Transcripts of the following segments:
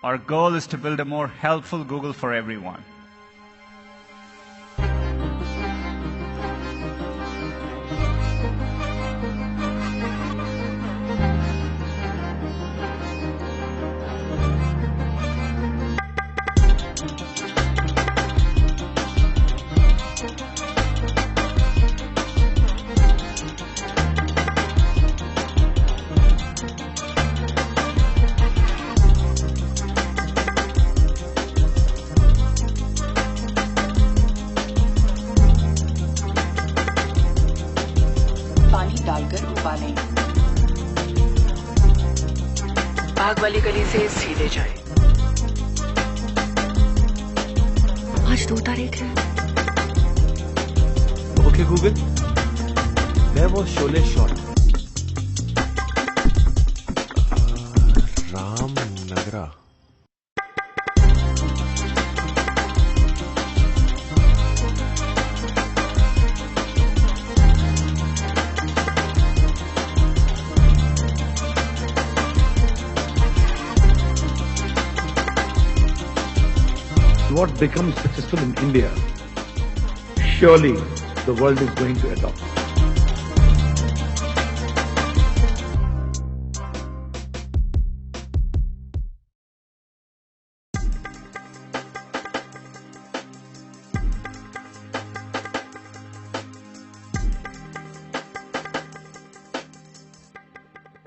Our goal is to build a more helpful Google for everyone. डालकर उबालें। आग वाली गली से सीधे जाएं। आज 2 तारीख है। Okay Google, where was Sholay shot? Ramanagara. What becomes successful in India, surely the world is going to adopt.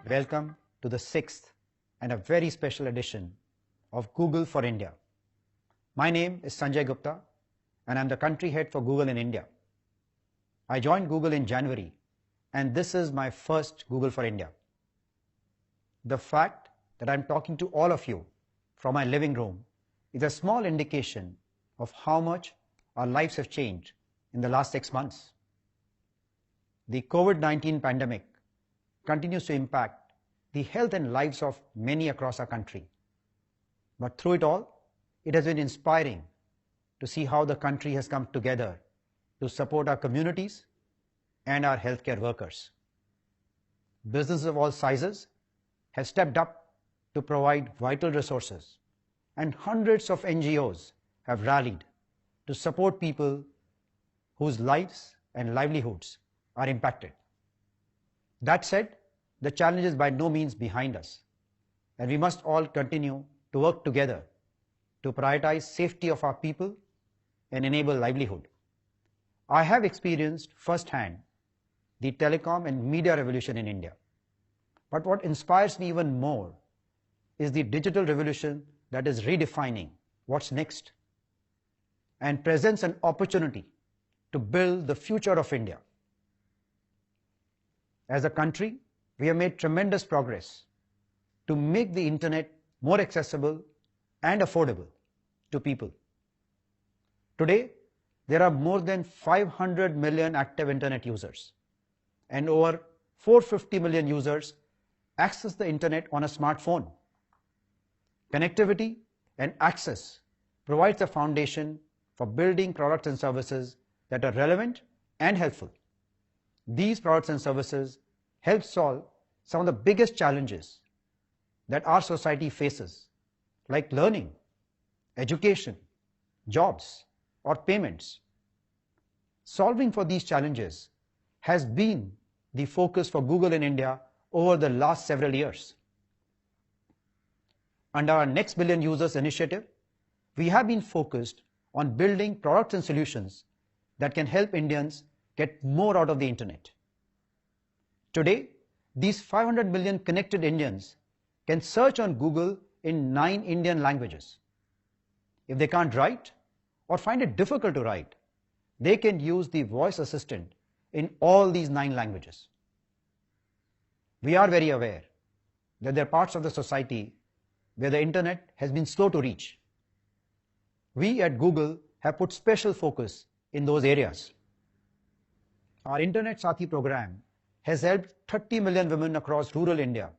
Welcome to the 6th and a very special edition of Google for India. My name is Sanjay Gupta and I'm the country head for Google in India. I joined Google in January and this is my first Google for India. The fact that I'm talking to all of you from my living room is a small indication of how much our lives have changed in the last 6 months. The COVID-19 pandemic continues to impact the health and lives of many across our country. But through it all, it has been inspiring to see how the country has come together to support our communities and our healthcare workers. Businesses of all sizes have stepped up to provide vital resources, and hundreds of NGOs have rallied to support people whose lives and livelihoods are impacted. That said, the challenge is by no means behind us, and we must all continue to work together to prioritize safety of our people and enable livelihood. I have experienced firsthand the telecom and media revolution in India. But what inspires me even more is the digital revolution that is redefining what's next and presents an opportunity to build the future of India. As a country, we have made tremendous progress to make the internet more accessible and affordable to people. Today, there are more than 500 million active internet users, and over 450 million users access the internet on a smartphone. Connectivity and access provides a foundation for building products and services that are relevant and helpful. These products and services help solve some of the biggest challenges that our society faces, like learning, education, jobs, or payments. Solving for these challenges has been the focus for Google in India over the last several years. Under our Next Billion Users initiative, we have been focused on building products and solutions that can help Indians get more out of the internet. Today, these 500 million connected Indians can search on Google in 9 Indian languages. If they can't write or find it difficult to write, they can use the voice assistant in all these 9 languages. We are very aware that there are parts of the society where the internet has been slow to reach. We at Google have put special focus in those areas. Our Internet Sathi program has helped 30 million women across rural India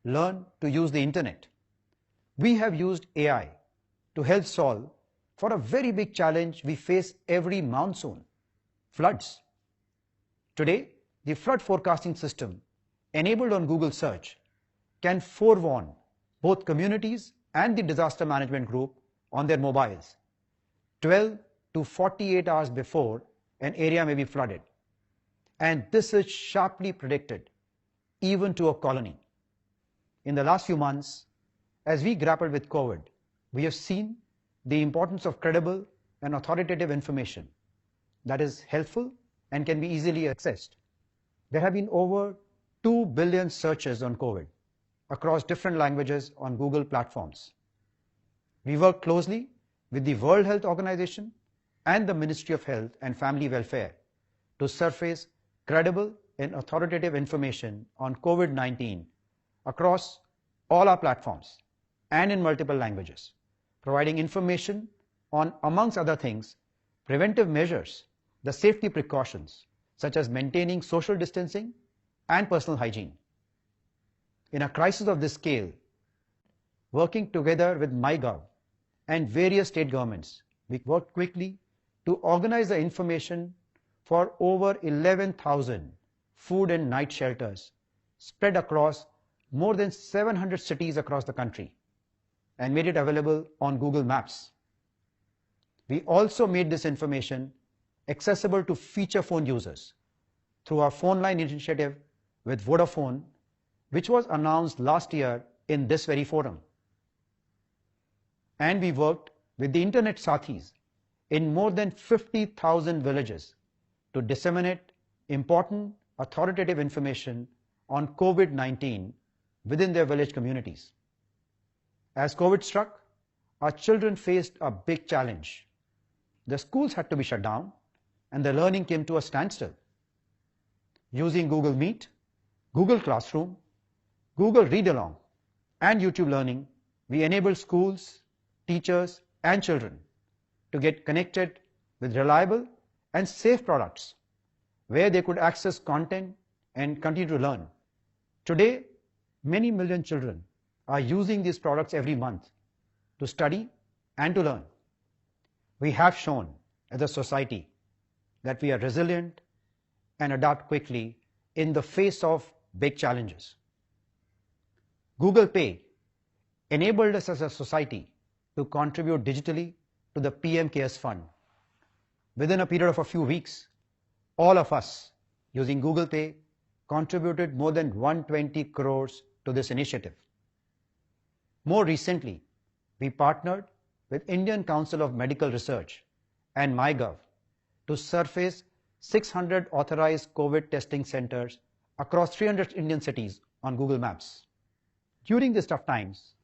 learn to use the internet. We have used AI to help solve for a very big challenge we face every monsoon: floods. Today, the flood forecasting system enabled on Google search can forewarn both communities and the disaster management group on their mobiles 12 to 48 hours before an area may be flooded. And this is sharply predicted even to a colony. In the last few months, as we grappled with COVID, we have seen the importance of credible and authoritative information that is helpful and can be easily accessed. There have been over 2 billion searches on COVID across different languages on Google platforms. We work closely with the World Health Organization and the Ministry of Health and Family Welfare to surface credible and authoritative information on COVID-19 across all our platforms and in multiple languages, providing information on, amongst other things, preventive measures, the safety precautions, such as maintaining social distancing and personal hygiene. In a crisis of this scale, working together with MyGov and various state governments, we worked quickly to organize the information for over 11,000 food and night shelters spread across more than 700 cities across the country and made it available on Google Maps. We also made this information accessible to feature phone users through our phone line initiative with Vodafone, which was announced last year in this very forum. And we worked with the Internet Sathis in more than 50,000 villages to disseminate important authoritative information on COVID-19 within their village communities. As COVID struck, our children faced a big challenge. The schools had to be shut down and the learning came to a standstill. Using Google Meet, Google Classroom, Google Read Along, and YouTube Learning, we enabled schools, teachers, and children to get connected with reliable and safe products where they could access content and continue to learn. Today, many million children are using these products every month to study and to learn. We have shown as a society that we are resilient and adapt quickly in the face of big challenges. Google Pay enabled us as a society to contribute digitally to the PM CARES Fund. Within a period of a few weeks, all of us using Google Pay contributed more than 120 crores to this initiative. More recently, we partnered with Indian Council of Medical Research and MyGov to surface 600 authorized COVID testing centers across 300 Indian cities on Google Maps. During these tough times,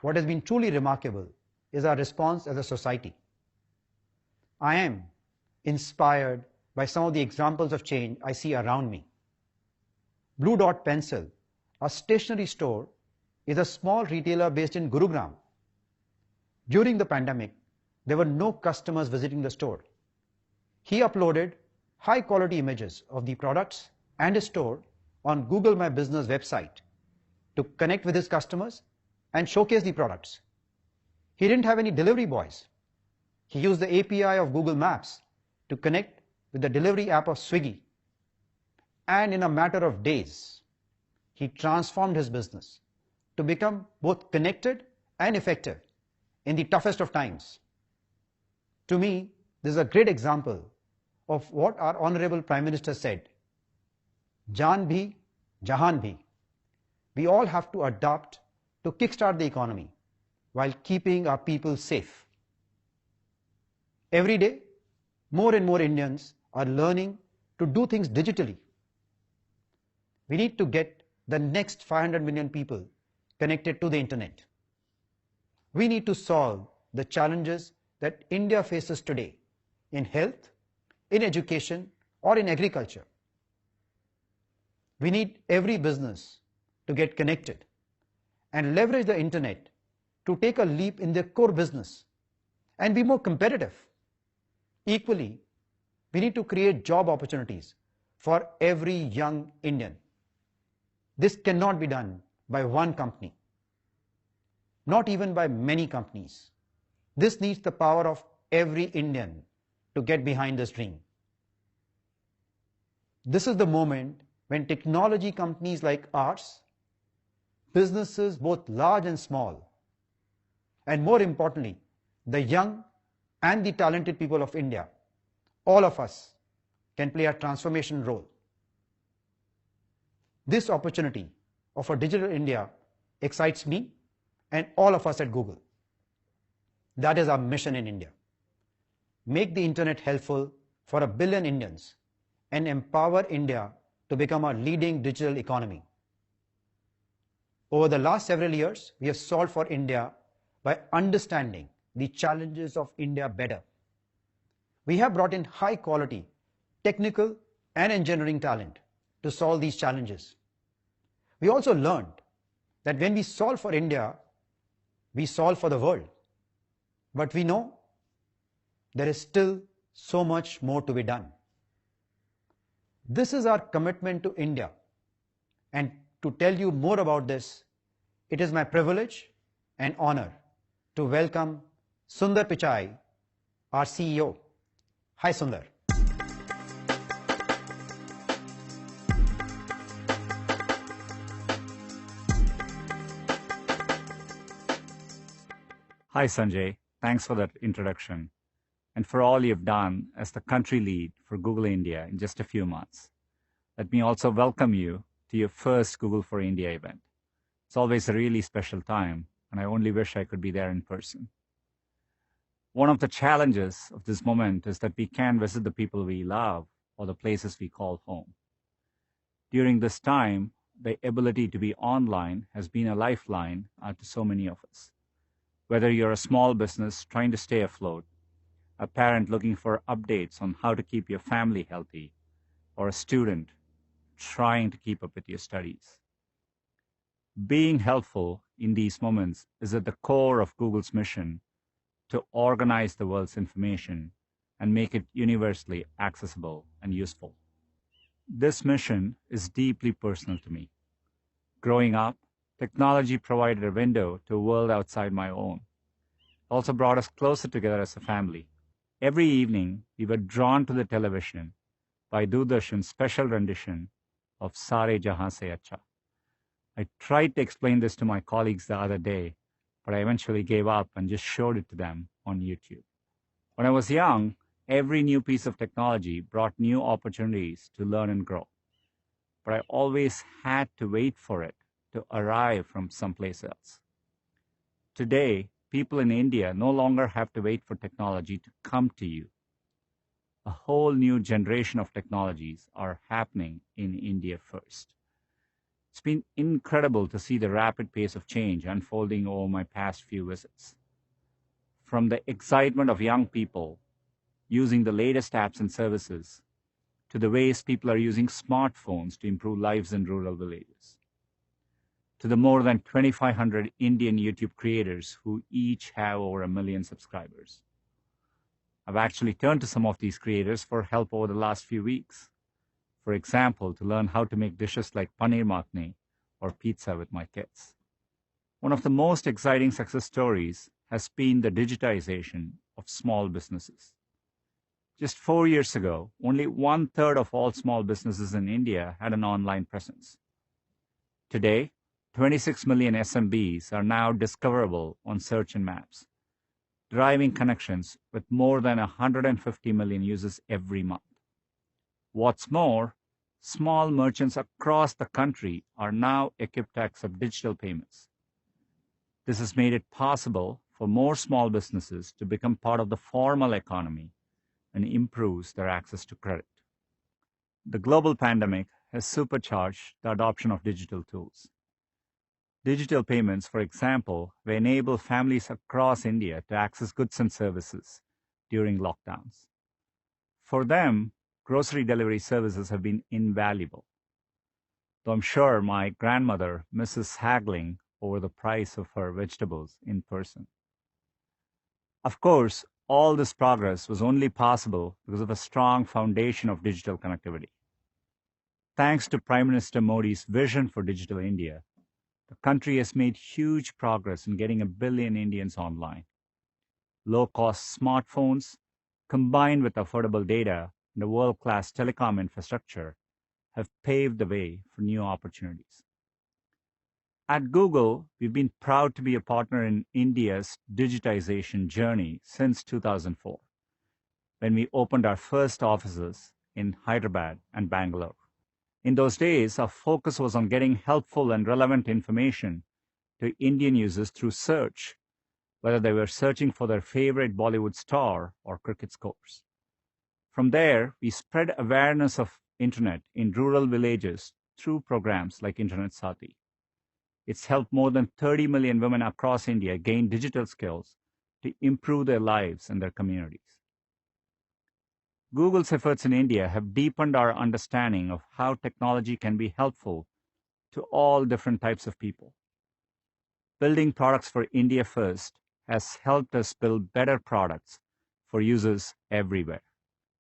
what has been truly remarkable is our response as a society. I am inspired by some of the examples of change I see around me. Blue Dot Pencil, a stationery store, is a small retailer based in Gurugram. During the pandemic, there were no customers visiting the store. He uploaded high-quality images of the products and his store on Google My Business website to connect with his customers and showcase the products. He didn't have any delivery boys. He used the API of Google Maps to connect with the delivery app of Swiggy. And in a matter of days, he transformed his business to become both connected and effective in the toughest of times. To me, this is a great example of what our Honorable Prime Minister said, Jaan bhi, Jahan bhi. We all have to adapt to kickstart the economy while keeping our people safe. Every day, more and more Indians are learning to do things digitally. We need to get the next 500 million people connected to the internet. We need to solve the challenges that India faces today in health, in education, or in agriculture. We need every business to get connected and leverage the internet to take a leap in their core business and be more competitive. Equally, we need to create job opportunities for every young Indian. This cannot be done by one company, not even by many companies. This needs the power of every Indian to get behind this dream. This is the moment when technology companies like ours, businesses both large and small, and more importantly, the young and the talented people of India, all of us can play a transformation role. This opportunity of a digital India excites me and all of us at Google. That is our mission in India. Make the internet helpful for 1 billion Indians and empower India to become a leading digital economy. Over the last several years, we have solved for India by understanding the challenges of India better. We have brought in high quality technical and engineering talent to solve these challenges. We also learned that when we solve for India, we solve for the world. But we know there is still so much more to be done. This is our commitment to India. And to tell you more about this, it is my privilege and honor to welcome Sundar Pichai, our CEO. Hi, Sundar. Hi, Sanjay. Thanks for that introduction and for all you've done as the country lead for Google India in just a few months. Let me also welcome you to your first Google for India event. It's always a really special time, and I only wish I could be there in person. One of the challenges of this moment is that we can't visit the people we love or the places we call home. During this time, the ability to be online has been a lifeline to so many of us. Whether you're a small business trying to stay afloat, a parent looking for updates on how to keep your family healthy, or a student trying to keep up with your studies. Being helpful in these moments is at the core of Google's mission to organize the world's information and make it universally accessible and useful. This mission is deeply personal to me. Growing up, technology provided a window to a world outside my own. It also brought us closer together as a family. Every evening, we were drawn to the television by Doordarshan's special rendition of Sare Jahan Se Acha. I tried to explain this to my colleagues the other day, but I eventually gave up and just showed it to them on YouTube. When I was young, every new piece of technology brought new opportunities to learn and grow. But I always had to wait for it to arrive from someplace else. Today, people in India no longer have to wait for technology to come to you. A whole new generation of technologies are happening in India first. It's been incredible to see the rapid pace of change unfolding over my past few visits. From the excitement of young people using the latest apps and services to the ways people are using smartphones to improve lives in rural villages, to the more than 2,500 Indian YouTube creators who each have over 1 million subscribers. I've actually turned to some of these creators for help over the last few weeks. For example, to learn how to make dishes like paneer makhni or pizza with my kids. One of the most exciting success stories has been the digitization of small businesses. Just 4 years ago, only 1/3 of all small businesses in India had an online presence. Today, 26 million SMBs are now discoverable on search and maps, driving connections with more than 150 million users every month. What's more, small merchants across the country are now equipped to accept digital payments. This has made it possible for more small businesses to become part of the formal economy and improves their access to credit. The global pandemic has supercharged the adoption of digital tools. Digital payments, for example, will enable families across India to access goods and services during lockdowns. For them, grocery delivery services have been invaluable, though I'm sure my grandmother misses haggling over the price of her vegetables in person. Of course, All this progress was only possible because of a strong foundation of digital connectivity. Thanks to Prime Minister Modi's vision for Digital India, the country has made huge progress in getting 1 billion Indians online. Low-cost smartphones, combined with affordable data and a world-class telecom infrastructure, have paved the way for new opportunities. At Google, we've been proud to be a partner in India's digitization journey since 2004, when we opened our first offices in Hyderabad and Bangalore. In those days, our focus was on getting helpful and relevant information to Indian users through search, whether they were searching for their favorite Bollywood star or cricket scores. From there, we spread awareness of internet in rural villages through programs like Internet Sati. It's helped more than 30 million women across India gain digital skills to improve their lives and their communities. Google's efforts in India have deepened our understanding of how technology can be helpful to all different types of people. Building products for India first has helped us build better products for users everywhere.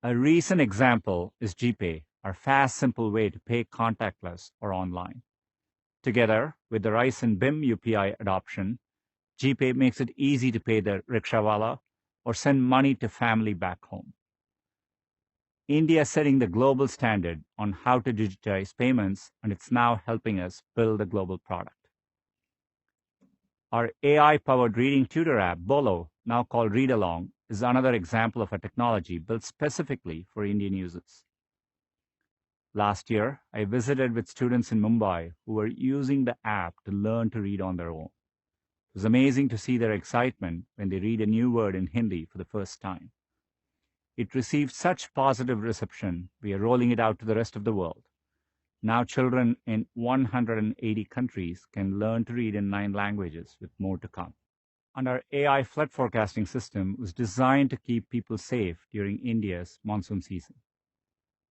A recent example is GPay, our fast, simple way to pay contactless or online. Together with the rise in BHIM UPI adoption, GPay makes it easy to pay the rickshawala or send money to family back home. India is setting the global standard on how to digitize payments, and it's now helping us build a global product. Our AI-powered reading tutor app, Bolo, now called Read Along, is another example of a technology built specifically for Indian users. Last year, I visited with students in Mumbai who were using the app to learn to read on their own. It was amazing to see their excitement when they read a new word in Hindi for the first time. It received such positive reception, we are rolling it out to the rest of the world. Now children in 180 countries can learn to read in 9 languages, with more to come. And our AI flood forecasting system was designed to keep people safe during India's monsoon season.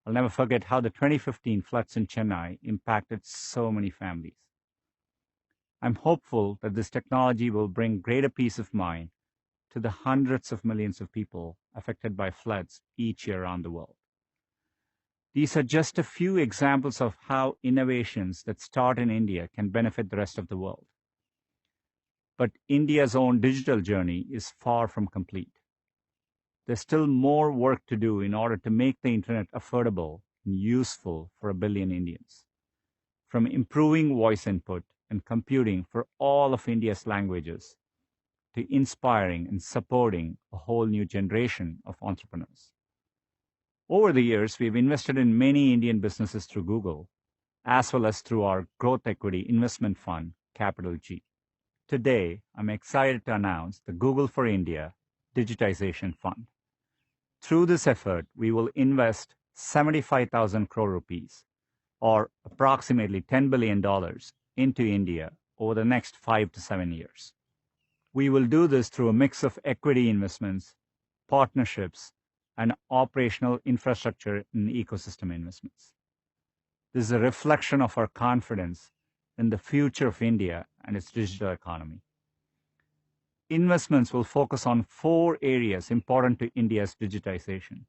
I'll never forget how the 2015 floods in Chennai impacted so many families. I'm hopeful that this technology will bring greater peace of mind to the hundreds of millions of people affected by floods each year around the world. These are just a few examples of how innovations that start in India can benefit the rest of the world. But India's own digital journey is far from complete. There's still more work to do in order to make the internet affordable and useful for 1 billion Indians. From improving voice input and computing for all of India's languages, to inspiring and supporting a whole new generation of entrepreneurs. Over the years, we've invested in many Indian businesses through Google, as well as through our growth equity investment fund, Capital G. Today, I'm excited to announce the Google for India Digitization Fund. Through this effort, we will invest 75,000 crore rupees, or approximately $10 billion, into India over the next 5 to 7 years. We will do this through a mix of equity investments, partnerships, and operational infrastructure and ecosystem investments. This is a reflection of our confidence in the future of India and its digital economy. Investments will focus on 4 areas important to India's digitization.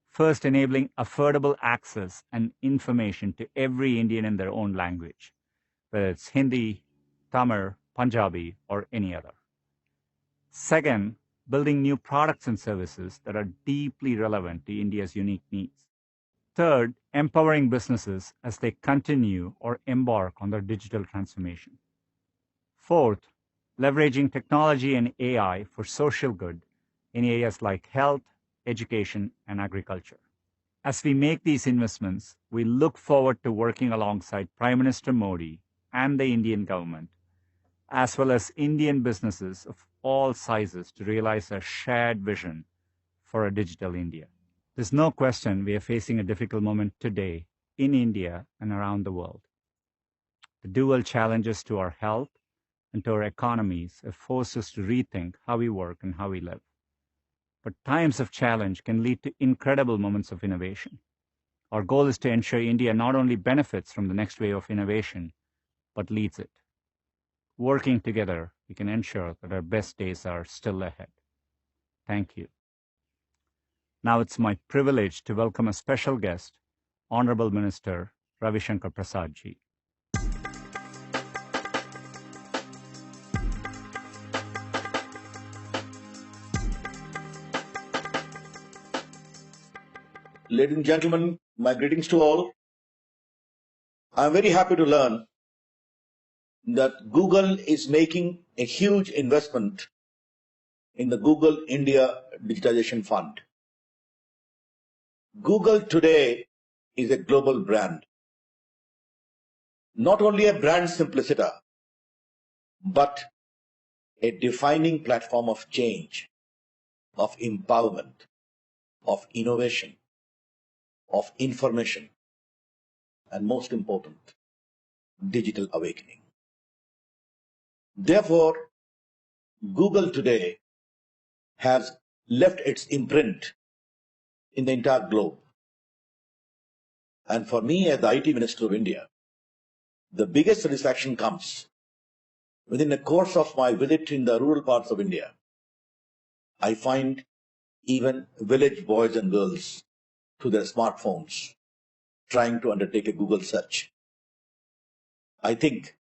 First, enabling affordable access and information to every Indian in their own language, whether it's Hindi, Tamil, Punjabi, or any other. Second, building new products and services that are deeply relevant to India's unique needs. Third, empowering businesses as they continue or embark on their digital transformation. Fourth, leveraging technology and AI for social good in areas like health, education, and agriculture. As we make these investments, we look forward to working alongside Prime Minister Modi and the Indian government, as well as Indian businesses of all sizes, to realize a shared vision for a digital India. There's no question we are facing a difficult moment today in India and around the world. The dual challenges to our health and to our economies have forced us to rethink how we work and how we live. But times of challenge can lead to incredible moments of innovation. Our goal is to ensure India not only benefits from the next wave of innovation, but leads it. Working together, we can ensure that our best days are still ahead. Thank you. Now it's my privilege to welcome a special guest, Honorable Minister Ravi Shankar Prasad ji. Ladies and gentlemen, my greetings to all. I am very happy to learn that Google is making a huge investment in the Google India Digitization Fund. Google today is a global brand. Not only a brand simpliciter, but a defining platform of change, of empowerment, of innovation, of information, and most important, digital awakening. Therefore, Google today has left its imprint in the entire globe. And for me, as the IT Minister of India, the biggest satisfaction comes within the course of my visit in the rural parts of India. I find even village boys and girls through their smartphones trying to undertake a Google search. I think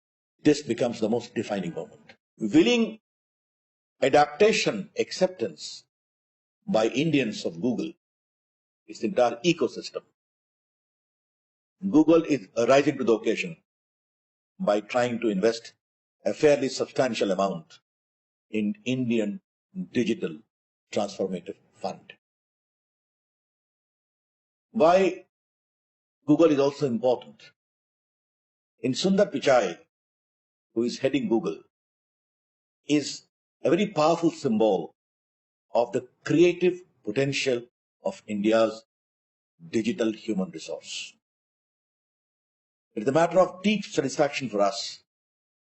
this becomes the most defining moment. Willing adaptation, acceptance by Indians of Google, its entire ecosystem. Google is rising to the occasion by trying to invest a fairly substantial amount in Indian Digital Transformative Fund. Why Google is also important? In Sundar Pichai, who is heading Google, is a very powerful symbol of the creative potential of India's digital human resource. It is a matter of deep satisfaction for us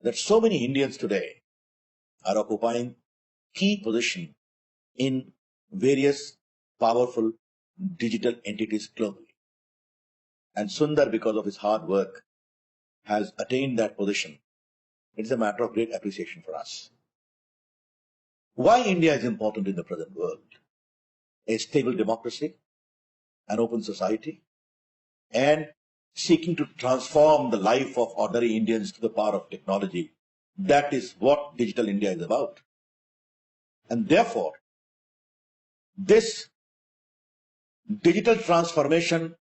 that so many Indians today are occupying key position in various powerful digital entities globally. And Sundar, because of his hard work, has attained that position. It is a matter of great appreciation for us. Why India is important in the present world? A stable democracy, an open society, and seeking to transform the life of ordinary Indians to the power of technology. That is what Digital India is about. And therefore, this digital transformation,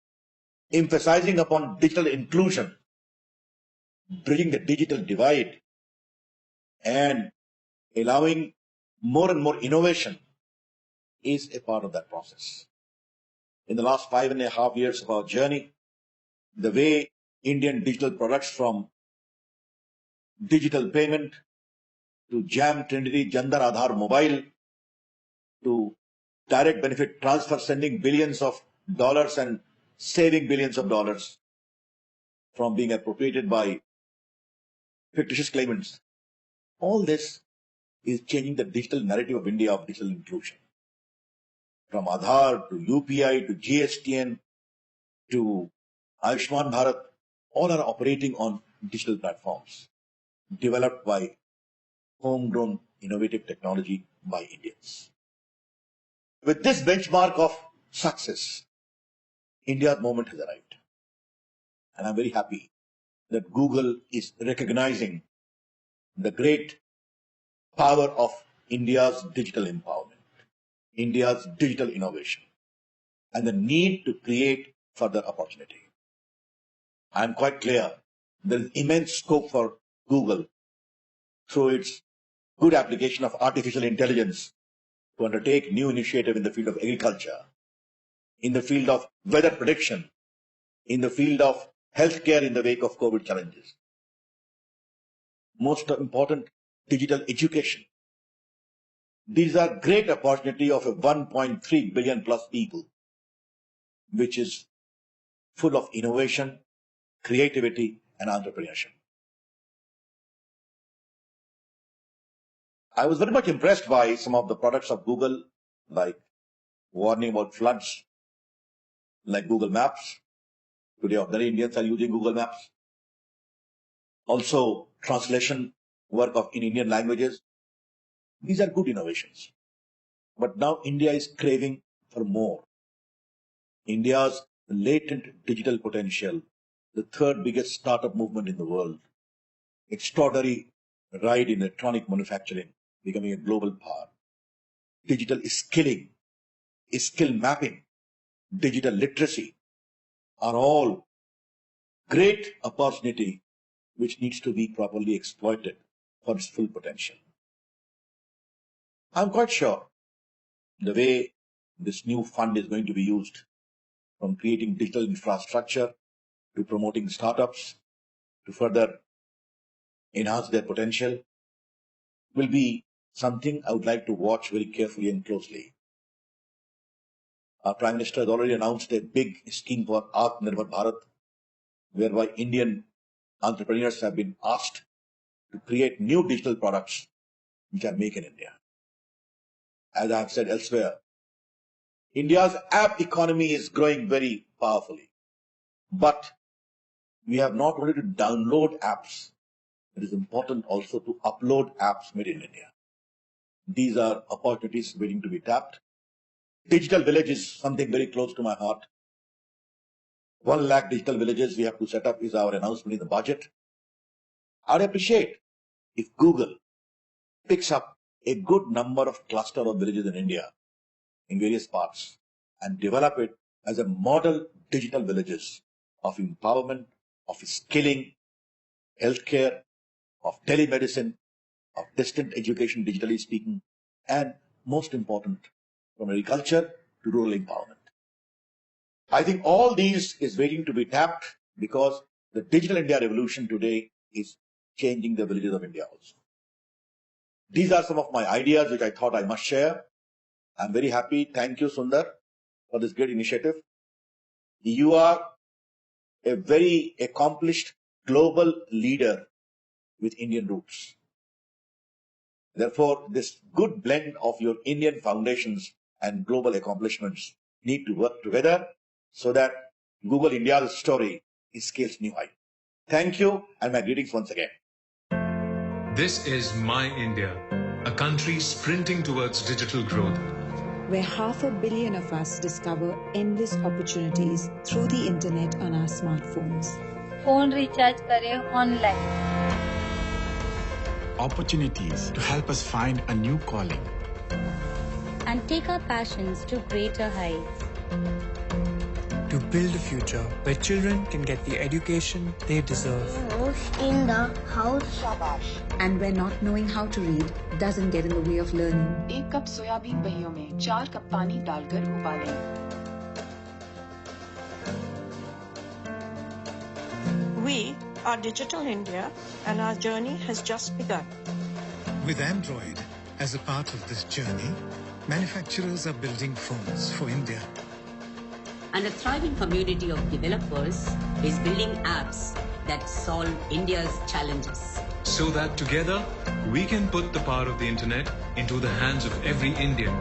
emphasizing upon digital inclusion, bridging the digital divide, and allowing more and more innovation, is a part of that process. In the last 5.5 years of our journey, the way Indian digital products, from digital payment to Jam Trinity, Jandar Aadhaar Mobile, to direct benefit transfer, sending billions of dollars and saving billions of dollars from being appropriated by fictitious claimants. All this is changing the digital narrative of India of digital inclusion. From Aadhaar to UPI to GSTN to Ayushman Bharat, all are operating on digital platforms developed by homegrown innovative technology by Indians. With this benchmark of success, India's moment has arrived. And I'm very happy that Google is recognizing the great power of India's digital empowerment, India's digital innovation, and the need to create further opportunity. I am quite clear there is immense scope for Google through its good application of artificial intelligence to undertake new initiative in the field of agriculture, in the field of weather prediction, in the field of healthcare in the wake of COVID challenges. Most important, digital education. These are great opportunity of a 1.3 billion plus people, which is full of innovation, creativity, and entrepreneurship. I was very much impressed by some of the products of Google, like warning about floods, like Google Maps. Today, ordinary Indians are using Google Maps. Also, translation work in Indian languages. These are good innovations. But now India is craving for more. India's latent digital potential, the third biggest startup movement in the world, extraordinary ride in electronic manufacturing, becoming a global power, digital skilling, skill mapping, digital literacy are all great opportunity which needs to be properly exploited for its full potential. I'm quite sure the way this new fund is going to be used, from creating digital infrastructure to promoting startups to further enhance their potential, will be something I would like to watch very carefully and closely. Our Prime Minister has already announced a big scheme for Atmanirbhar Bharat, whereby Indian entrepreneurs have been asked to create new digital products which are made in India. As I have said elsewhere, India's app economy is growing very powerfully. But we have not only to download apps, it is important also to upload apps made in India. These are opportunities waiting to be tapped. Digital village is something very close to my heart. 1 lakh digital villages we have to set up is our announcement in the budget. I'd appreciate if Google picks up a good number of cluster of villages in India in various parts and develop it as a model digital villages of empowerment, of skilling, healthcare, of telemedicine, of distant education, digitally speaking, and most important, from agriculture to rural empowerment. I think all these is waiting to be tapped because the digital India revolution today is changing the villages of India also. These are some of my ideas which I thought I must share. I'm very happy. Thank you, Sundar, for this great initiative. You are a very accomplished global leader with Indian roots. Therefore, this good blend of your Indian foundations and global accomplishments need to work together so that Google India's story scales new height. Thank you, and my greetings once again. This is My India, a country sprinting towards digital growth, where 500 million of us discover endless opportunities through the internet on our smartphones. phone recharge करें online. Opportunities to help us find a new calling. And take our passions to greater heights. To build a future where children can get the education they deserve. In the house. And where not knowing how to read doesn't get in the way of learning. 1 cup soybean बहियों में 4 cup पानी डालकर उबालें. We are Digital India and our journey has just begun. With Android as a part of this journey, manufacturers are building phones for India. And a thriving community of developers is building apps that solve India's challenges. so that together we can put the power of the internet into the hands of every Indian.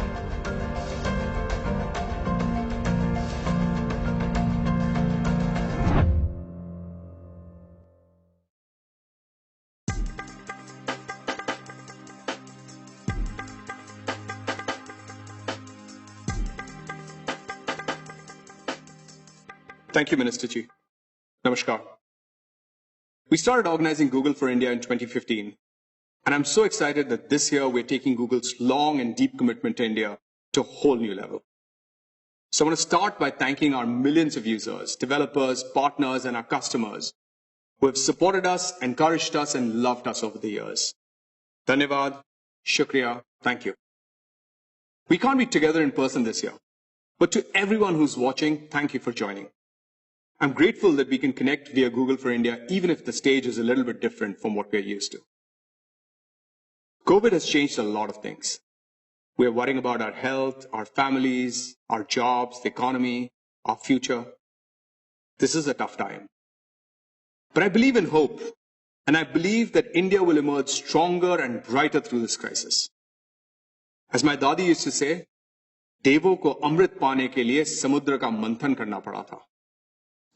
Thank you, Minister Ji. Namaskar. We started organizing Google for India in 2015, and I'm so excited that this year we're taking Google's long and deep commitment to India to a whole new level. So I want to start by thanking our millions of users, developers, partners, and our customers who have supported us, encouraged us, and loved us over the years. Dhanyavad, Shukriya, thank you. We can't be together in person this year, but to everyone who's watching, thank you for joining. I'm grateful that we can connect via Google for India, even if the stage is a little bit different from what we're used to. COVID has changed a lot of things. We're worrying about our health, our families, our jobs, the economy, our future. This is a tough time. But I believe in hope, and I believe that India will emerge stronger and brighter through this crisis. As my dadi used to say, देवों को अमृत पाने के लिए समुद्र का मंथन करना पड़ा था.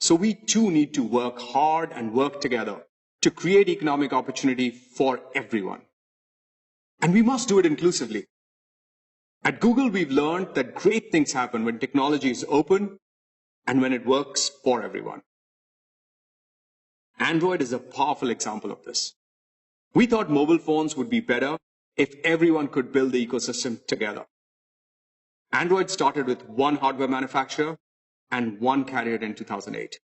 So we too need to work hard and work together to create economic opportunity for everyone. And we must do it inclusively. At Google, we've learned that great things happen when technology is open and when it works for everyone. Android is a powerful example of this. We thought mobile phones would be better if everyone could build the ecosystem together. Android started with one hardware manufacturer and one carrier in 2008.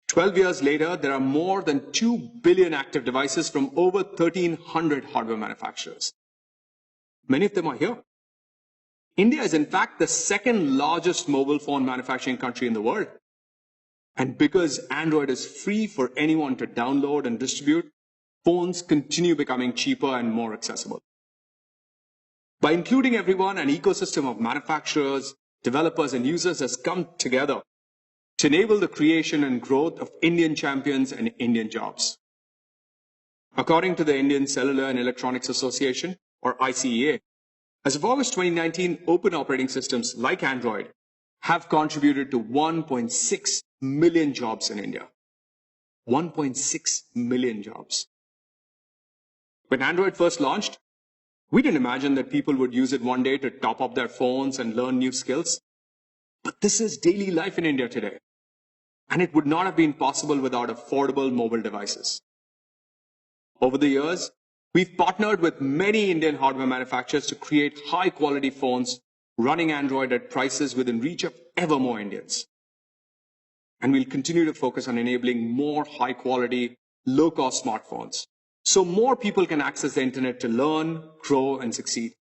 12 years later, there are more than 2 billion active devices from over 1,300 hardware manufacturers. Many of them are here. India is in fact the second largest mobile phone manufacturing country in the world. And because Android is free for anyone to download and distribute, phones continue becoming cheaper and more accessible. By including everyone, an ecosystem of manufacturers, developers, and users has come together to enable the creation and growth of Indian champions and Indian jobs. According to the Indian Cellular and Electronics Association, or ICEA, as of August 2019, open operating systems like Android have contributed to 1.6 million jobs in India. 1.6 million jobs. When Android first launched, we didn't imagine that people would use it one day to top up their phones and learn new skills. But this is daily life in India today. And it would not have been possible without affordable mobile devices. Over the years, we've partnered with many Indian hardware manufacturers to create high-quality phones running Android at prices within reach of ever more Indians. And we'll continue to focus on enabling more high-quality, low-cost smartphones, so more people can access the internet to learn, grow, and succeed.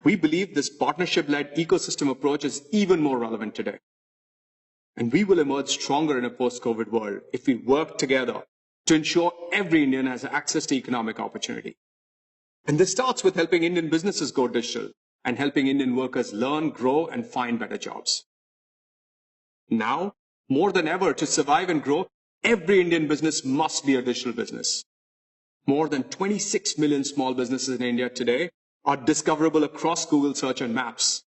We believe this partnership-led ecosystem approach is even more relevant today. And we will emerge stronger in a post-COVID world if we work together to ensure every Indian has access to economic opportunity. And this starts with helping Indian businesses go digital and helping Indian workers learn, grow, and find better jobs. Now, more than ever, to survive and grow, every Indian business must be a digital business. More than 26 million small businesses in India today are discoverable across Google Search and Maps.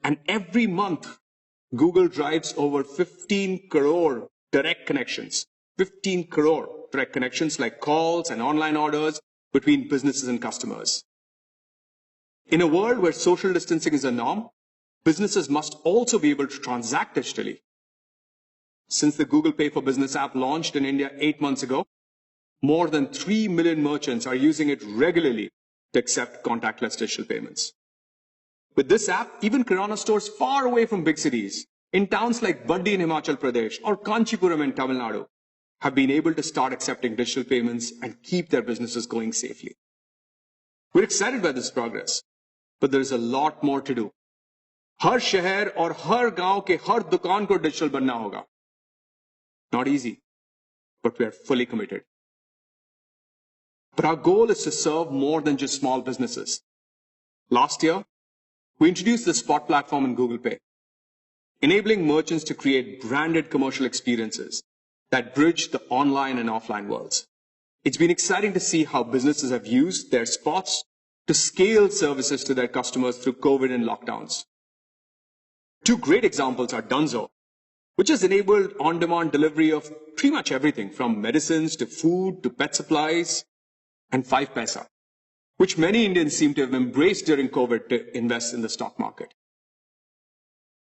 And every month, Google drives over 15 crore direct connections. 15 crore direct connections like calls and online orders between businesses and customers. In a world where social distancing is a norm, businesses must also be able to transact digitally. Since the Google Pay for Business app launched in India 8 months ago, more than 3 million merchants are using it regularly to accept contactless digital payments. With this app, even kirana stores far away from big cities, in towns like Baddi in Himachal Pradesh or Kanchipuram in Tamil Nadu, have been able to start accepting digital payments and keep their businesses going safely. We're excited by this progress, but there's a lot more to do. हर शहर और हर गांव के हर दुकान को digital बनना होगा. Not easy, but we are fully committed. But our goal is to serve more than just small businesses. Last year, we introduced the Spot platform in Google Pay, enabling merchants to create branded commercial experiences that bridge the online and offline worlds. It's been exciting to see how businesses have used their Spots to scale services to their customers through COVID and lockdowns. Two great examples are Dunzo, which has enabled on-demand delivery of pretty much everything from medicines to food to pet supplies, and 5paisa, which many Indians seem to have embraced during COVID to invest in the stock market.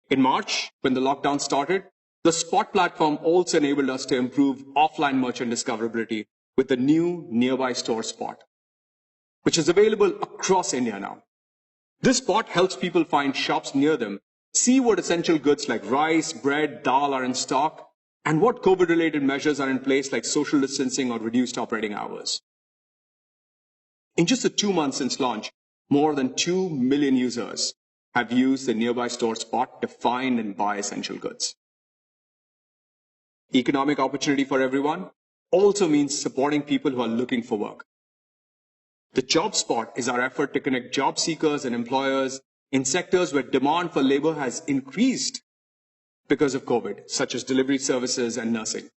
In March, when the lockdown started, the Spot platform also enabled us to improve offline merchant discoverability with the new Nearby Store Spot, which is available across India now. This Spot helps people find shops near them, see what essential goods like rice, bread, dal are in stock, and what COVID-related measures are in place like social distancing or reduced operating hours. In just the 2 months since launch, more than 2 million users have used the Nearby Store Spot to find and buy essential goods. Economic opportunity for everyone also means supporting people who are looking for work. The Job Spot is our effort to connect job seekers and employers in sectors where demand for labor has increased because of COVID, such as delivery services and nursing.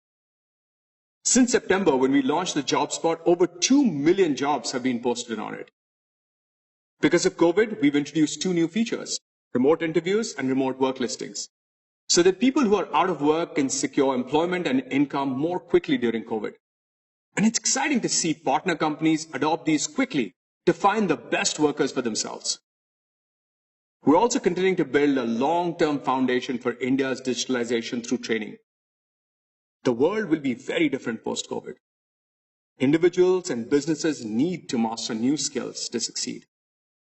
Since September, when we launched the Job Spot, over 2 million jobs have been posted on it. Because of COVID, we've introduced 2 new features, remote interviews and remote work listings, so that people who are out of work can secure employment and income more quickly during COVID. And it's exciting to see partner companies adopt these quickly to find the best workers for themselves. We're also continuing to build a long-term foundation for India's digitalization through training. The world will be very different post-COVID. Individuals and businesses need to master new skills to succeed.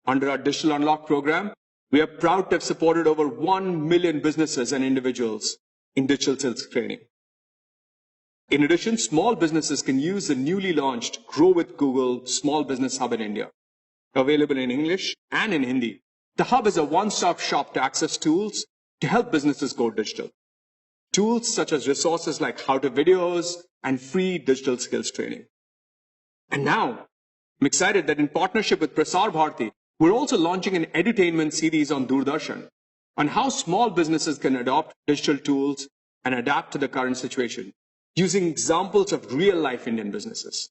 Under our Digital Unlock program, we are proud to have supported over 1 million businesses and individuals in digital skills training. In addition, small businesses can use the newly launched Grow with Google Small Business Hub in India. Available in English and in Hindi, the hub is a one-stop shop to access tools to help businesses go digital. Tools such as resources like how-to videos and free digital skills training. And now, I'm excited that in partnership with Prasar Bharati, we're also launching an edutainment series on Doordarshan on how small businesses can adopt digital tools and adapt to the current situation using examples of real-life Indian businesses.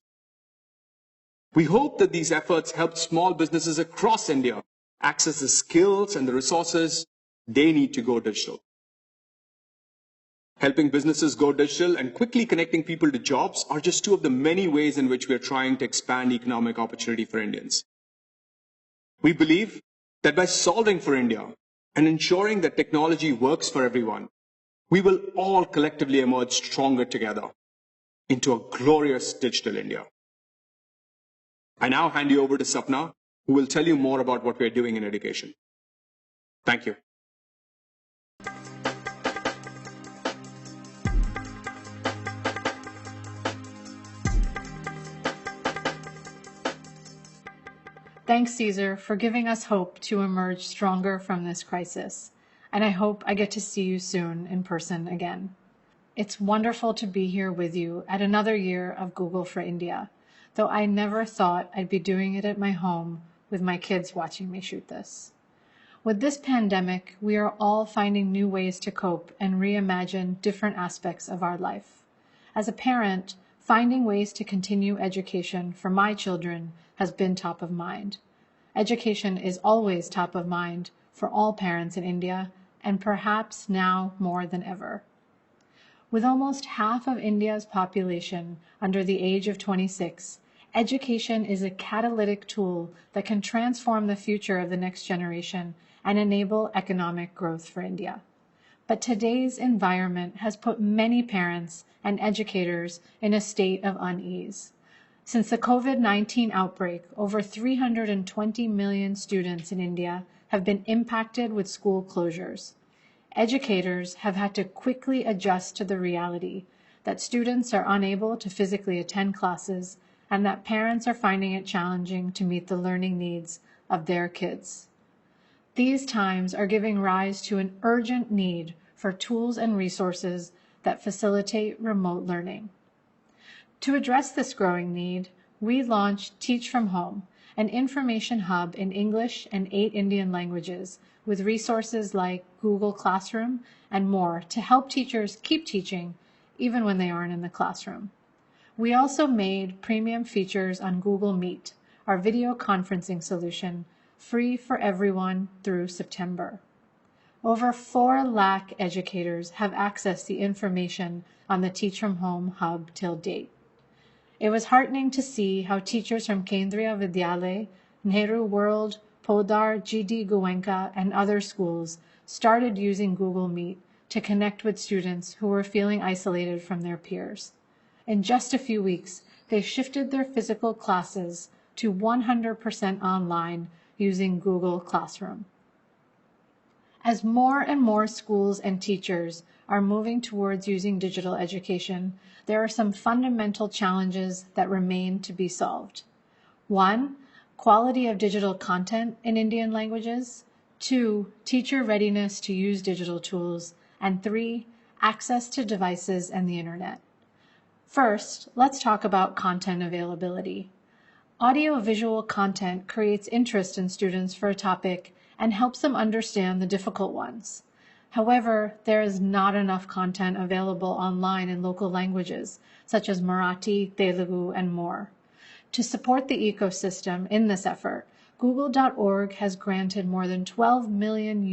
We hope that these efforts help small businesses across India access the skills and the resources they need to go digital. Helping businesses go digital and quickly connecting people to jobs are just two of the many ways in which we are trying to expand economic opportunity for Indians. We believe that by solving for India and ensuring that technology works for everyone, we will all collectively emerge stronger together into a glorious digital India. I now hand you over to Sapna, who will tell you more about what we are doing in education. Thank you. Thanks, Caesar, for giving us hope to emerge stronger from this crisis. And I hope I get to see you soon in person again. It's wonderful to be here with you at another year of Google for India, though I never thought I'd be doing it at my home with my kids watching me shoot this. With this pandemic, we are all finding new ways to cope and reimagine different aspects of our life. As a parent, finding ways to continue education for my children has been top of mind. Education is always top of mind for all parents in India, and perhaps now more than ever. With almost half of India's population under the age of 26, education is a catalytic tool that can transform the future of the next generation and enable economic growth for India. But today's environment has put many parents and educators in a state of unease. Since the COVID-19 outbreak, over 320 million students in India have been impacted with school closures. Educators have had to quickly adjust to the reality that students are unable to physically attend classes and that parents are finding it challenging to meet the learning needs of their kids. These times are giving rise to an urgent need for tools and resources that facilitate remote learning. To address this growing need, we launched Teach from Home, an information hub in English and 8 Indian languages with resources like Google Classroom and more to help teachers keep teaching even when they aren't in the classroom. We also made premium features on Google Meet, our video conferencing solution, free for everyone through September. Over 4 lakh educators have accessed the information on the Teach from Home hub till date. It was heartening to see how teachers from Kendriya Vidyalaya, Nehru World, Podar, GD Goenka, and other schools started using Google Meet to connect with students who were feeling isolated from their peers. In just a few weeks, they shifted their physical classes to 100% online using Google Classroom. As more and more schools and teachers are moving towards using digital education, there are some fundamental challenges that remain to be solved. 1, quality of digital content in Indian languages. 2, teacher readiness to use digital tools. And 3, access to devices and the internet. First, let's talk about content availability. Audio-visual content creates interest in students for a topic and helps them understand the difficult ones. However, there is not enough content available online in local languages, such as Marathi, Telugu, and more. To support the ecosystem in this effort, Google.org has granted more than $12 million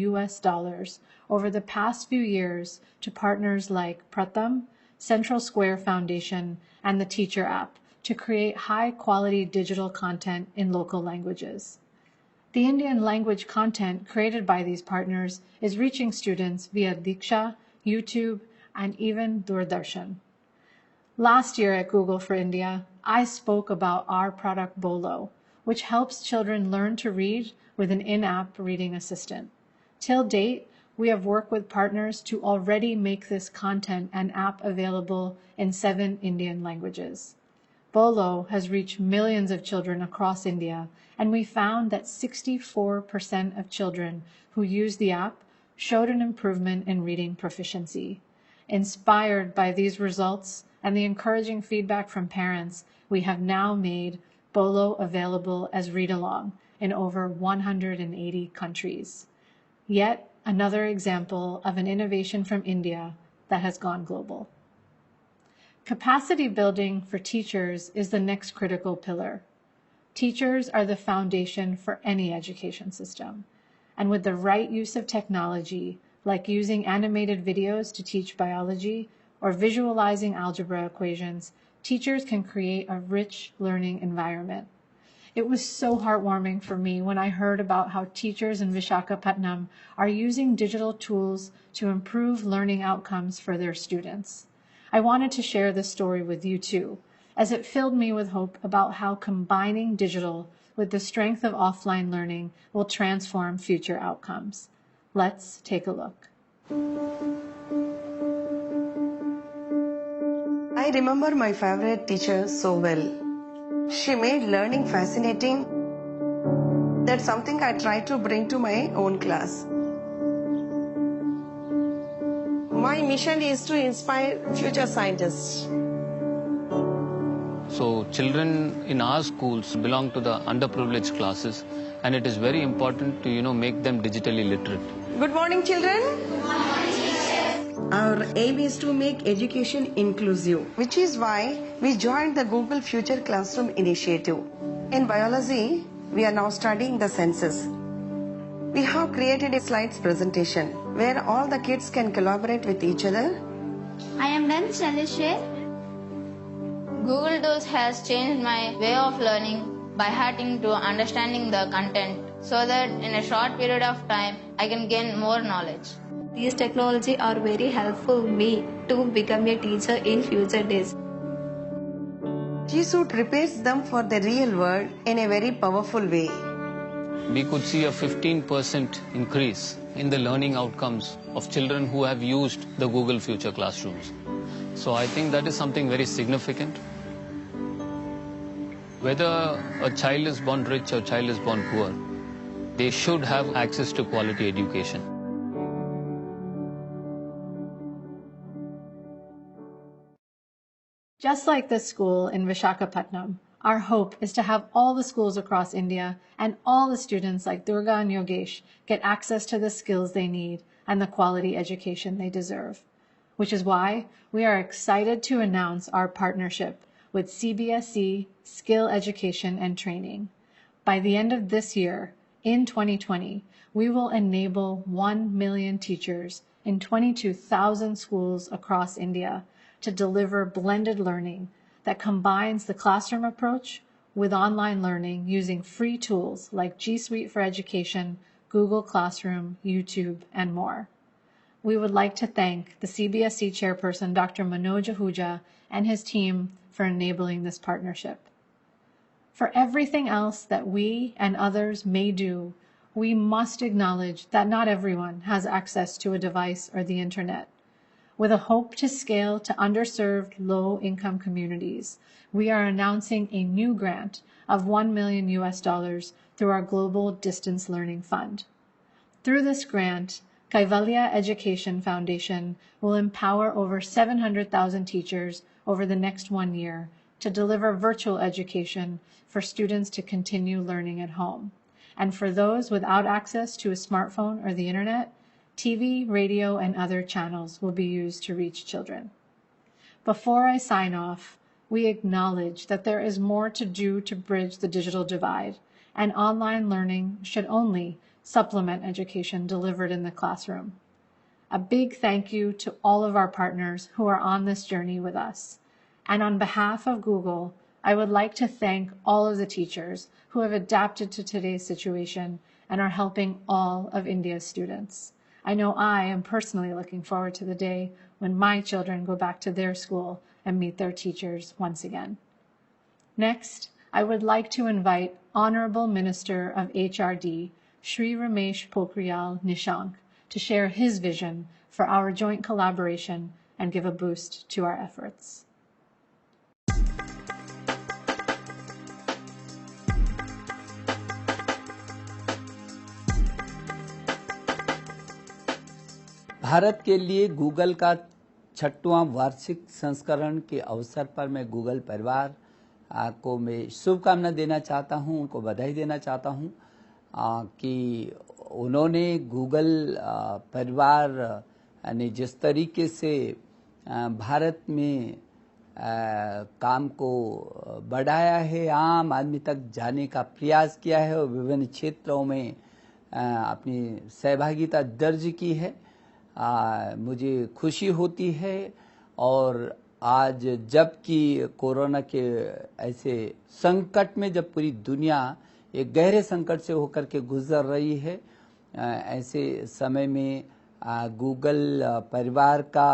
over the past few years to partners like Pratham, Central Square Foundation, and the Teacher App to create high-quality digital content in local languages. The Indian language content created by these partners is reaching students via Diksha, YouTube, and even Doordarshan. Last year at Google for India, I spoke about our product Bolo, which helps children learn to read with an in-app reading assistant. Till date, we have worked with partners to already make this content and app available in 7 Indian languages. Bolo has reached millions of children across India, and we found that 64% of children who used the app showed an improvement in reading proficiency. Inspired by these results and the encouraging feedback from parents, we have now made Bolo available as read-along in over 180 countries. Yet another example of an innovation from India that has gone global. Capacity building for teachers is the next critical pillar. Teachers are the foundation for any education system, and with the right use of technology, like using animated videos to teach biology or visualizing algebra equations, teachers can create a rich learning environment. It was so heartwarming for me when I heard about how teachers in Visakhapatnam are using digital tools to improve learning outcomes for their students. I wanted to share this story with you too, as it filled me with hope about how combining digital with the strength of offline learning will transform future outcomes. Let's take a look. I remember my favorite teacher so well. She made learning fascinating. That's something I try to bring to my own class. My mission is to inspire future scientists. So children in our schools belong to the underprivileged classes, and it is very important to make them digitally literate. Good morning, children. Our aim is to make education inclusive, which is why we joined the Google Future Classroom initiative. In biology, we are now studying the senses. We have created a slides presentation where all the kids can collaborate with each other. I am Dance Chandishwar. Google Docs has changed my way of learning by having to understanding the content so that in a short period of time I can gain more knowledge. These technologies are very helpful me to become a teacher in future days. G Suite prepares them for the real world in a very powerful way. We could see a 15% increase in the learning outcomes of children who have used the Google Future Classrooms. So I think that is something very significant. Whether a child is born rich or child is born poor, they should have access to quality education. Just like this school in Visakhapatnam, our hope is to have all the schools across India and all the students like Durga and Yogesh get access to the skills they need and the quality education they deserve. Which is why we are excited to announce our partnership with CBSE Skill Education and Training. By the end of this year, in 2020, we will enable 1 million teachers in 22,000 schools across India to deliver blended learning that combines the classroom approach with online learning using free tools like G Suite for Education, Google Classroom, YouTube, and more. We would like to thank the CBSE chairperson, Dr. Manoj Ahuja, and his team for enabling this partnership. For everything else that we and others may do, we must acknowledge that not everyone has access to a device or the internet. With a hope to scale to underserved low-income communities, we are announcing a new grant of $1 million through our Global Distance Learning Fund. Through this grant, Kaivalya Education Foundation will empower over 700,000 teachers over the next 1 year to deliver virtual education for students to continue learning at home. And for those without access to a smartphone or the internet, TV, radio, and other channels will be used to reach children. Before I sign off, we acknowledge that there is more to do to bridge the digital divide, and online learning should only supplement education delivered in the classroom. A big thank you to all of our partners who are on this journey with us. And on behalf of Google, I would like to thank all of the teachers who have adapted to today's situation and are helping all of India's students. I know I am personally looking forward to the day when my children go back to their school and meet their teachers once again. Next, I would like to invite Honorable Minister of HRD, Shri Ramesh Pokhriyal Nishank, to share his vision for our joint collaboration and give a boost to our efforts. Bharat के लिए Google का 6वां वार्षिक संस्करण के अवसर पर मैं Google परिवार को मैं शुभकामना देना चाहता हूं, उनको बधाई देना चाहता हूं कि उन्होंने गूगल परिवार ने जिस तरीके से भारत में काम को बढ़ाया है, आम आदमी तक जाने का प्रयास किया है और विभिन्न क्षेत्रों में अपनी सहभागिता दर्ज की है, मुझे खुशी होती है। और आज जबकि कोरोना के ऐसे संकट में जब पूरी दुनिया एक गहरे संकट से होकर के गुजर रही है, ऐसे समय में गूगल परिवार का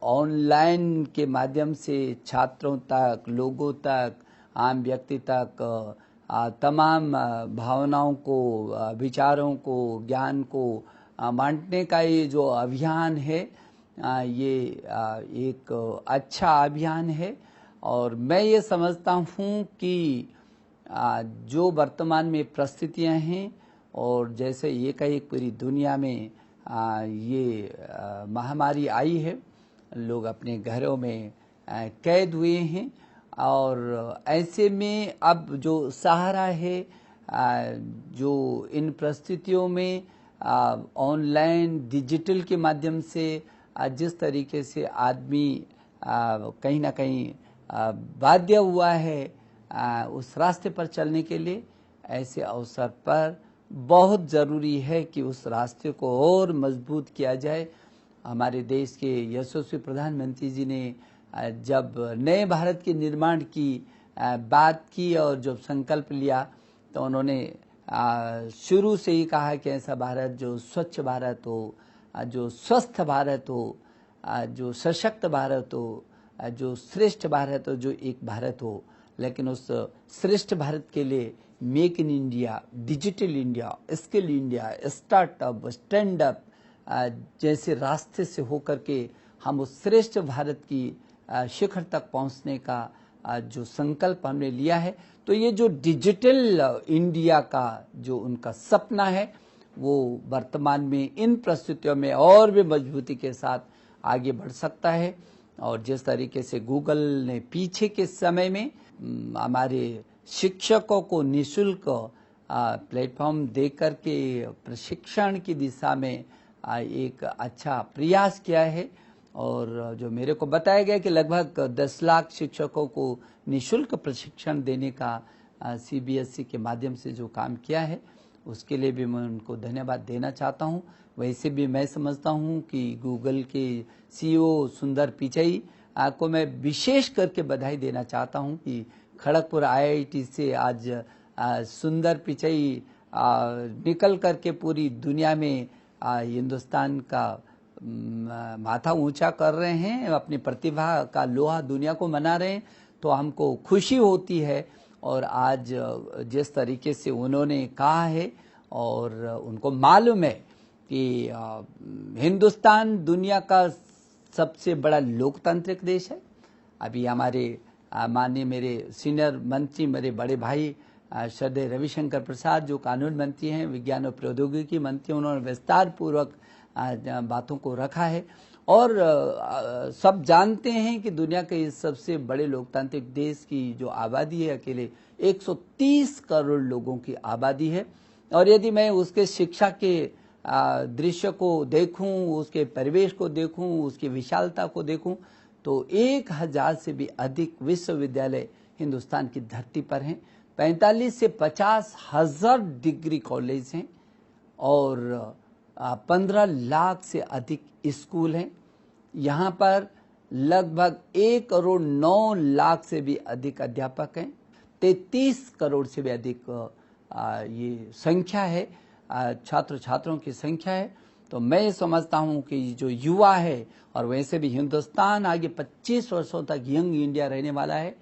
ऑनलाइन के माध्यम से छात्रों तक, लोगों तक, आम व्यक्ति तक तमाम भावनाओं को, विचारों को, ज्ञान को बांटने का ये जो अभियान है, ये एक अच्छा अभियान है। और मैं ये समझता हूँ कि जो वर्तमान में परिस्थितियाँ हैं और जैसे एक पूरी दुनिया में ये महामारी आई है, लोग अपने घरों में कैद हुए हैं और ऐसे में अब जो सहारा है, जो इन परिस्थितियों में ऑनलाइन डिजिटल के माध्यम से जिस तरीके से आदमी कहीं ना कहीं बाध्य हुआ है उस रास्ते पर चलने के लिए, ऐसे अवसर पर बहुत ज़रूरी है कि उस रास्ते को और मजबूत किया जाए। हमारे देश के यशस्वी प्रधानमंत्री जी ने जब नए भारत के निर्माण की बात की और जब संकल्प लिया तो उन्होंने शुरू से ही कहा कि ऐसा भारत जो स्वच्छ भारत हो, जो स्वस्थ भारत हो, जो सशक्त भारत हो, जो श्रेष्ठ भारत हो, जो एक भारत हो। लेकिन उस श्रेष्ठ भारत के लिए make in India, digital India, skill India, startup, stand up जैसे रास्ते से होकर के हम उस श्रेष्ठ भारत की शिखर तक पहुंचने का जो संकल्प हमने लिया है, तो ये जो डिजिटल इंडिया का जो उनका सपना है वो वर्तमान में इन परिस्थितियों में और भी मजबूती के साथ आगे बढ़ सकता है। और जिस तरीके से गूगल ने पीछे के समय में हमारे शिक्षकों को निःशुल्क प्लेटफॉर्म देकर के प्रशिक्षण की दिशा में एक अच्छा प्रयास किया है, और जो मेरे को बताया गया कि लगभग 10 लाख शिक्षकों को निःशुल्क प्रशिक्षण देने का सीबीएसई के माध्यम से जो काम किया है, उसके लिए भी मैं उनको धन्यवाद देना चाहता हूं। वैसे भी मैं समझता हूं कि गूगल के सीईओ सुंदर पिचाई को मैं विशेष करके बधाई देना चाहता हूं कि खड़गपुर आईआईटी से आज सुंदर पिचाई निकल करके पूरी दुनिया में हिंदुस्तान का माथा ऊंचा कर रहे हैं, अपनी प्रतिभा का लोहा दुनिया को मना रहे हैं, तो हमको खुशी होती है। और आज जिस तरीके से उन्होंने कहा है और उनको मालूम है कि हिंदुस्तान दुनिया का सबसे बड़ा लोकतांत्रिक देश है। अभी हमारे माननीय मेरे सीनियर मंत्री, मेरे बड़े भाई श्रद्धेय रविशंकर प्रसाद जो कानून मंत्री हैं, विज्ञान और प्रौद्योगिकी मंत्री, उन्होंने विस्तार पूर्वक बातों को रखा है। और सब जानते हैं कि दुनिया के इस सबसे बड़े लोकतांत्रिक देश की जो आबादी है, अकेले 130 करोड़ लोगों की आबादी है। और यदि मैं उसके शिक्षा के दृश्य को देखूं, उसके परिवेश को देखूं, उसकी विशालता को देखूं, तो 1000 से भी अधिक विश्वविद्यालय हिंदुस्तान की धरती पर हैं। 45 से 50 हजार डिग्री कॉलेज हैं और 15 लाख से अधिक स्कूल हैं। यहाँ पर लगभग 1,09,00,000 से भी अधिक अध्यापक हैं, 33 करोड़ से भी अधिक ये संख्या है, छात्र छात्रों की संख्या है। तो मैं समझता हूं कि जो युवा है, और वैसे भी हिंदुस्तान आगे 25 वर्षों तक यंग इंडिया रहने वाला है,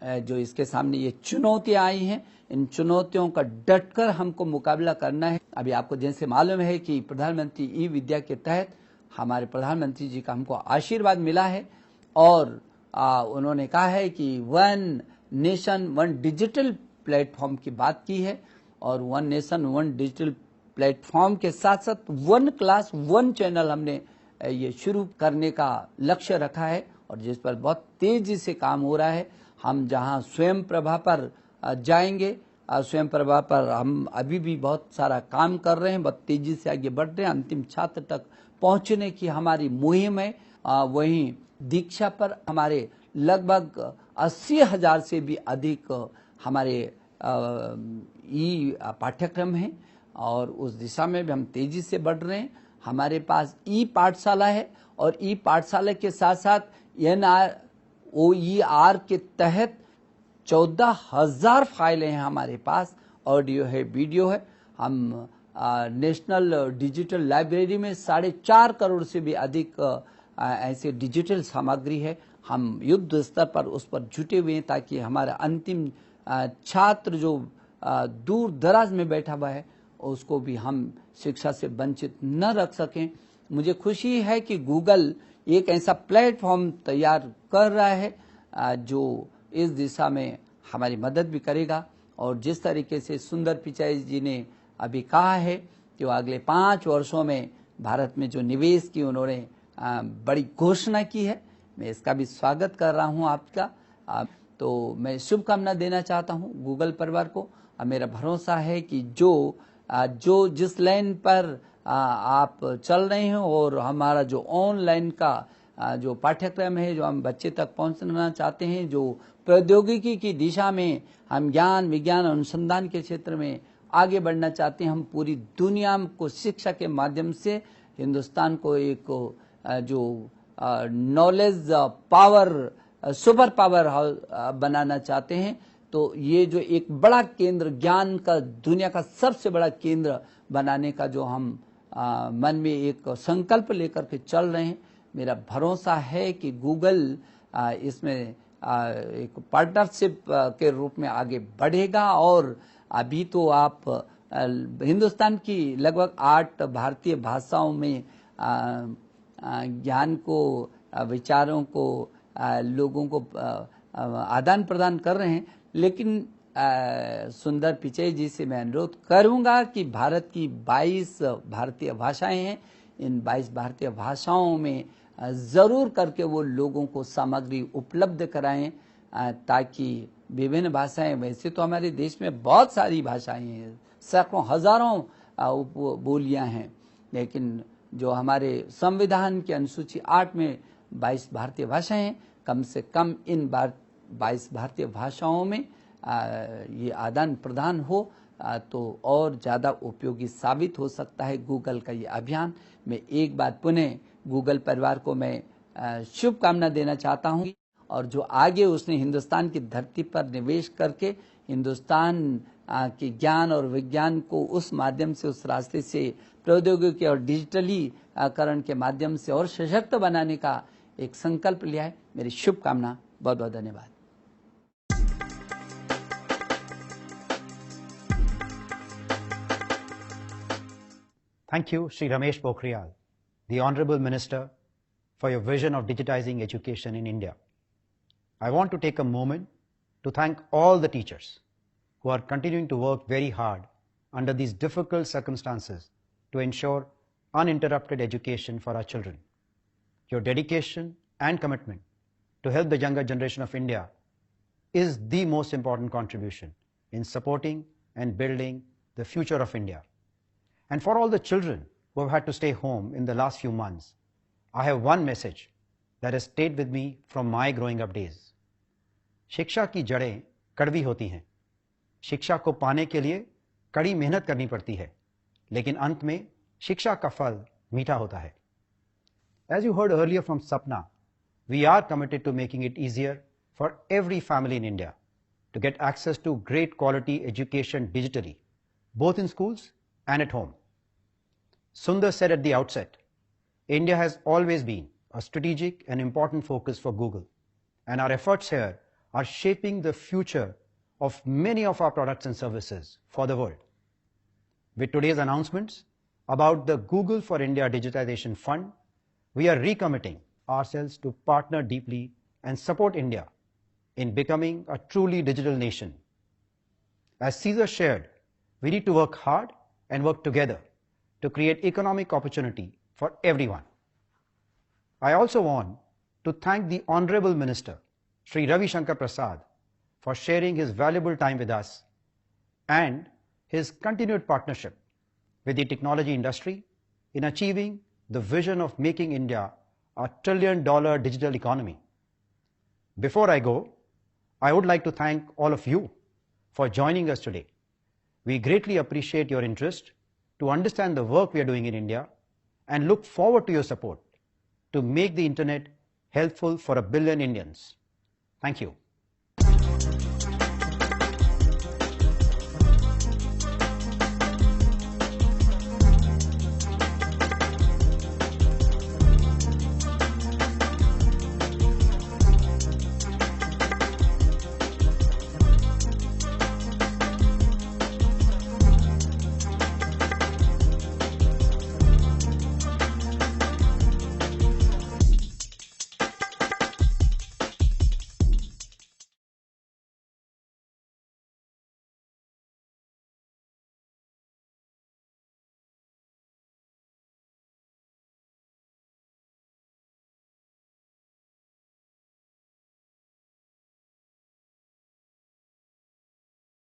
जो इसके सामने ये चुनौतियां आई हैं, इन चुनौतियों का डटकर हमको मुकाबला करना है। अभी आपको जैसे मालूम है कि प्रधानमंत्री ई विद्या के तहत हमारे प्रधानमंत्री जी का हमको आशीर्वाद मिला है, और उन्होंने कहा है कि one nation one digital platform की बात की है, और one nation one digital platform के साथ साथ वन क्लास वन चैनल हमने ये शुरू करने का लक्ष्य रखा है, और जिस पर बहुत तेजी से काम हो रहा है। हम जहां स्वयं प्रभा पर जाएंगे, स्वयं प्रभा पर हम अभी भी बहुत सारा काम कर रहे हैं, बहुत तेजी से आगे बढ़ रहे हैं, अंतिम छात्र तक पहुंचने की हमारी मुहिम है। वहीं दीक्षा पर हमारे लगभग 80,000 से भी अधिक हमारे ई पाठ्यक्रम हैं, और उस दिशा में भी हम तेजी से बढ़ रहे हैं। हमारे पास ई पाठशाला है, और ई पाठशाला के साथ साथ NROER के तहत 14,000 फाइलें हैं हमारे पास, ऑडियो है, वीडियो है। हम नेशनल डिजिटल लाइब्रेरी में 4.5 करोड़ से भी अधिक ऐसे डिजिटल सामग्री है। हम युद्ध स्तर पर उस पर जुटे हुए हैं, ताकि हमारा अंतिम छात्र जो दूर दराज में बैठा हुआ है, उसको भी हम शिक्षा से वंचित न रख सकें। मुझे खुशी है कि गूगल एक ऐसा प्लेटफॉर्म तैयार कर रहा है जो इस दिशा में हमारी मदद भी करेगा, और जिस तरीके से सुंदर पिचाई जी ने अभी कहा है कि वो अगले 5 वर्षों में भारत में जो निवेश की उन्होंने बड़ी घोषणा की है, मैं इसका भी स्वागत कर रहा हूं आपका। तो मैं शुभकामना देना चाहता हूं गूगल परिवार को। मेरा भरोसा है कि जो जिस लाइन पर आप चल रहे हैं, और हमारा जो ऑनलाइन का जो पाठ्यक्रम है, जो हम बच्चे तक पहुंचना चाहते हैं, जो प्रौद्योगिकी की दिशा में हम ज्ञान विज्ञान अनुसंधान के क्षेत्र में आगे बढ़ना चाहते हैं, हम पूरी दुनिया को शिक्षा के माध्यम से हिंदुस्तान को एक जो नॉलेज पावर सुपर पावर बनाना चाहते हैं। तो ये जो एक बड़ा केंद्र, ज्ञान का दुनिया का सबसे बड़ा केंद्र बनाने का जो हम मन में एक संकल्प लेकर के चल रहे हैं, मेरा भरोसा है कि गूगल इसमें एक पार्टनरशिप के रूप में आगे बढ़ेगा। और अभी तो आप हिंदुस्तान की लगभग 8 भारतीय भाषाओं में ज्ञान को, विचारों को, लोगों को आदान प्रदान कर रहे हैं। लेकिन सुंदर पिचाई जी से मैं अनुरोध करूंगा कि भारत की 22 भारतीय भाषाएं हैं, इन 22 भारतीय भाषाओं में जरूर करके वो लोगों को सामग्री उपलब्ध कराएं, ताकि विभिन्न भाषाएं, वैसे तो हमारे देश में बहुत सारी भाषाएं हैं, सैकड़ों हजारों बोलियां हैं, लेकिन जो हमारे संविधान की अनुसूची 8 में 22 भारतीय भाषाएं हैं, कम से कम इन 22 भारतीय भाषाओं में ये आदान प्रदान हो तो और ज़्यादा उपयोगी साबित हो सकता है गूगल का ये अभियान। मैं एक बार पुनः गूगल परिवार को मैं शुभकामना देना चाहता हूँ, और जो आगे उसने हिंदुस्तान की धरती पर निवेश करके हिंदुस्तान के ज्ञान और विज्ञान को उस माध्यम से, उस रास्ते से, प्रौद्योगिकी और डिजिटलीकरण के माध्यम से और सशक्त बनाने का एक संकल्प लिया है। मेरी शुभकामना। बहुत बहुत धन्यवाद। Thank you, Shri Ramesh Pokhriyal, the Honorable Minister, for your vision of digitizing education in India. I want to take a moment to thank all the teachers who are continuing to work very hard under these difficult circumstances to ensure uninterrupted education for our children. Your dedication and commitment to help the younger generation of India is the most important contribution in supporting and building the future of India. And for all the children who have had to stay home in the last few months, I have one message that has stayed with me from my growing up days. शिक्षा की जड़ें कड़वी होती हैं। शिक्षा को पाने के लिए कड़ी मेहनत करनी पड़ती है, लेकिन अंत में शिक्षा का फल मीठा होता है. As you heard earlier from Sapna, we are committed to making it easier for every family in India to get access to great quality education digitally, both in schools and at home. Sundar said at the outset, India has always been a strategic and important focus for Google, and our efforts here are shaping the future of many of our products and services for the world. With today's announcements about the Google for India Digitization Fund, we are recommitting ourselves to partner deeply and support India in becoming a truly digital nation. As Caesar shared, we need to work hard and work together to create economic opportunity for everyone. I also want to thank the Honorable Minister, Sri Ravi Shankar Prasad, for sharing his valuable time with us and his continued partnership with the technology industry in achieving the vision of making India a $1 trillion digital economy. Before I go, I would like to thank all of you for joining us today. We greatly appreciate your interest to understand the work we are doing in India and look forward to your support to make the internet helpful for 1 billion Indians. Thank you.